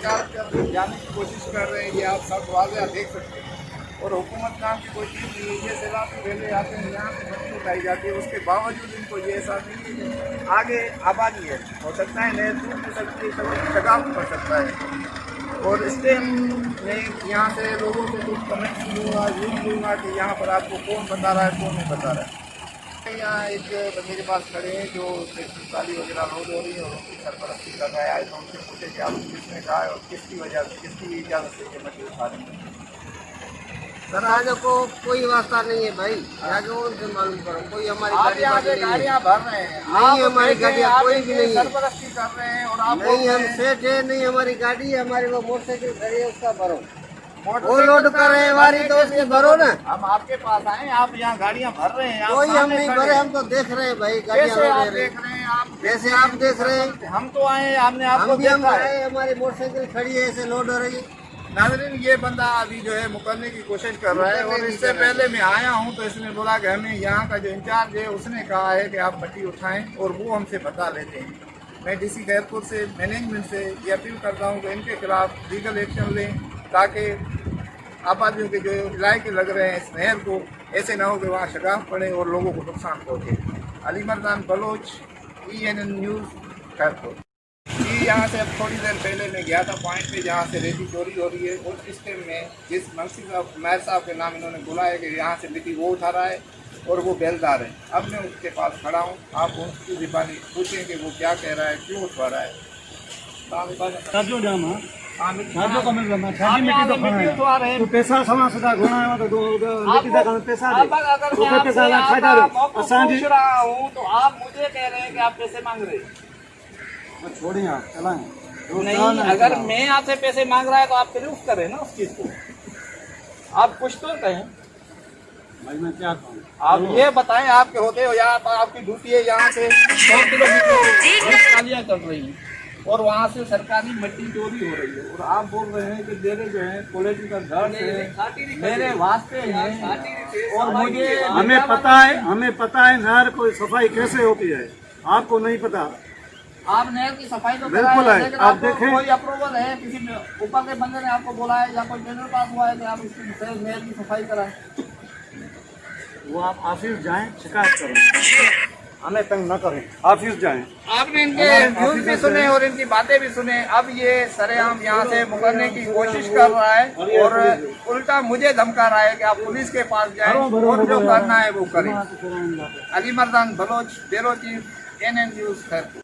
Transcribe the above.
बेकार जाने की कोशिश कर रहे हैं, ये आप सब वाज़ेह देख सकते हैं। और हुकूमत नाम की कोई चीज़ नहीं है। ये सैलाब पहले आते हैं, यहाँ से मट्टी उठाई जाती है, उसके बावजूद इनको ये एहसास नहीं है कि आगे आबादी है, हो सकता है नहर टूट भी सकती है, शगाफ पड़ सकता है। और इसलिए मैं यहाँ से लोगों से कुछ कमेंट्स लूँगा, यूँ लूँगा कि यहाँ पर आपको कौन बता रहा है, कौन नहीं बता रहा है। यहाँ एक बंदे के पास खड़े हैं जो गाड़ी वगैरह लोड हो रही है और उनकी सरपरस्ती कर रहा है। तो उनसे पूछे कि आप किसने कहा है और किसकी वजह से, किसकी इजाज़त से ये मछली उठा रहे हैं। सर आज को कोई वास्ता नहीं है भाई, आगे उनसे मालूम करो। कोई हमारी गाड़ियाँ भर रहे हैं, नहीं हमारी गाड़ियाँ कोई भी नहीं है, सरपरस्ती कर रहे हैं। और आप नहीं हम सेठ है, नहीं हमारी गाड़ी है, हमारी वो मोटरसाइकिल खड़ी है उसका भरो, वो लोड कर रहे हैं हमारी तो उसकी भरो ना। हम आपके पास आए, आप यहाँ गाड़ियाँ भर रहे हैं, कोई हम नहीं भरे, हम तो देख रहे हैं भाई गाड़ियाँ देख रहे हैं आप, जैसे आप देख रहे हैं हम तो आए, हमने आपको हम आए, हमारी मोटरसाइकिल खड़ी है ऐसे लोड हो रही है। नाज़रीन ये बंदा अभी जो है मुकरने की कोशिश कर रहा है। और इससे पहले मैं आया हूँ तो इसने बोला कि हमें यहाँ का जो इंचार्ज है उसने कहा है कि आप मट्टी उठाएं और वो हमसे बता लेते हैं। मैं डीसी खैरपुर से मैनेजमेंट से ये अपील करता हूँ कि इनके खिलाफ लीगल एक्शन लें, ताकि आबादियों के जो इलाके लग रहे हैं इस नहर को, ऐसे ना हो कि वहाँ शगाफ पड़े और लोगों को नुकसान पहुँचे। Ali Mardan Baloch, ENN news Khairpur. यहाँ से अब थोड़ी देर पहले मैं गया था पॉइंट पे जहाँ से रेती चोरी हो रही है, और इस टाइम में जिस मंत्री साहब मैर साहब के नाम इन्होंने बुलाया कि यहाँ से मिट्टी वो उठा रहा है और वो बेलदार है। अब मैं उसके पास खड़ा हूँ, आप उनकी ज़बानी पूछें कि वो क्या कह रहा है, क्यों उठवा रहा है। पैसा समा सदा घुणा तो मिट्टी दा काम पैसा दे। अगर मैं आपसे पूछ रहा हूँ तो आप मुझे कह रहे हैं कि आप पैसे मांग रहे हैं। छोड़िए आप चलाएं। नहीं, अगर मैं आपसे पैसे मांग रहा है तो आप प्रूफ करें ना उस चीज को, आप कुछ तो कहें। भाई मैं क्या कहूँ, आप ये बताएं, आपके होते हो या आपकी ड्यूटी है यहाँ से 100 किलोमीटर गाड़ियाँ चल रही हैं और वहाँ से सरकारी मिट्टी चोरी हो रही है, और आप बोल रहे हैं कि मेरे जो है पॉलिटिकल घर है, मेरे वास्ते हैं। और मुझे हमें पता है नहर को सफाई कैसे होती है, आपको नहीं पता। आप नहर की सफाई तो बिल्कुल है, लेकिन आप आपको देखें कोई अप्रूवल है, किसी ऊपर के बंदे ने आपको बोला है या कोई टेंडर पास हुआ है कि आप इसकी नहर की सफाई कराएं? वो आप ऑफिस जाएं, शिकायत करें, हमें तंग न करें, ऑफिस जाएं। आपने इनके व्यूज भी सुने और इनकी बातें भी सुने। अब ये सरेआम यहाँ से मुकरने की कोशिश कर रहा है और उल्टा मुझे धमका रहा है कि आप पुलिस के पास जाएं और जो करना है वो करें। Ali Mardan Baloch, bureau chief, NN news Khairpur.